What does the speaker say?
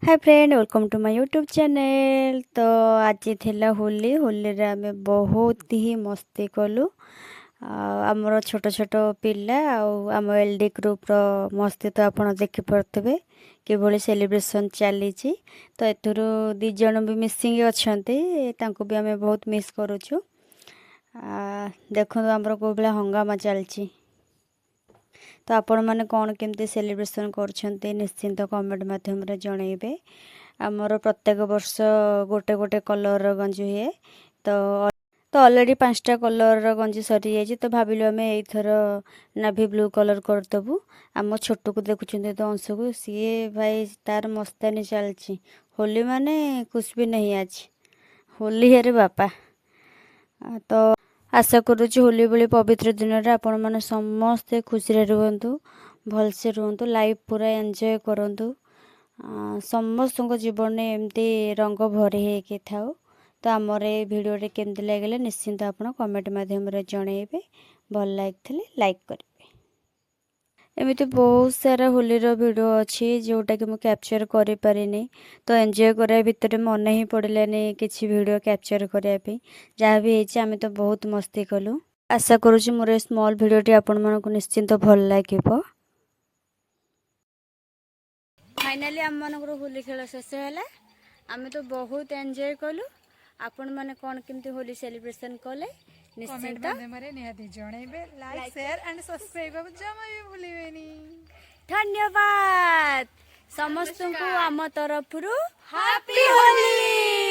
Hi friend, welcome to my YouTube channel. तो आज थिला होली होली रे आमे बहुत ही मस्ती कलु। आमर छोट छोट पिला आम एलडी ग्रुप रो मस्ती तो आपण देखि पड़थबे किभली सेलिब्रेशन चली। तो एथुरु दी जण भी मिसिंग अछंती, तांको भी आमे बहुत मिस करूछु। देखो आमर को बेला हंगामा चलची। तो आपण मैंने कौन केमती सेलिब्रेशन कर निश्चिंत कमेंट मध्यम जनइबे। आमर प्रत्येक वर्ष गोटे गोटे कलर गंजी हुए। तो तो ऑलरेडी 5टा कलर गंजी सरी जाइए। तो भाविलु आम एथर नाभी ब्लू कलर करदेबू। आम छोटू को देखुं तो अंश को सी भाई तार मस्तानी चलची। होली माने कुछ भी नहीं आज, होली है रे बापा। तो आशा करुँच होली भली पवित्र दिन में आपण मैंने समस्ते खुशी रुहतु, भलसे रुहतु, लाइफ पूरा एंजॉय करंतु। समस्त जीवन में एमती रंग भरी होके थाउ। तो आमर ये वीडियो केमती लगे निश्चिंत आप कमेंट मध्यम जनइबे। भल लगी लाइक करेंगे। एमती बहुत सारा होली वीडियो अच्छी जोटा कि मुझे कैप्चर कर पारिनी। तो एंजॉय कराया भितर मन ही पड़ानी किसी वीडियो कैप्चर करने। जहाँ भी होती आम तो बहुत मस्ती कलु। आशा करुँच मोर स्मॉल वीडियोटी आपण मानक निश्चिंत भल लगे। फाइनाली आम मानकर होली खेल शेष है। आम तो बहुत एंजॉय कलु। आपण मैंने कौन केमती होली सेलिब्रेशन कले कमेंट माध्यम निहाती जनइबे। लाइक शेयर एंड सब्सक्राइब जमा भी भूलिबेनी। धन्यवाद समस्त को आम तरफ हैप्पी होली।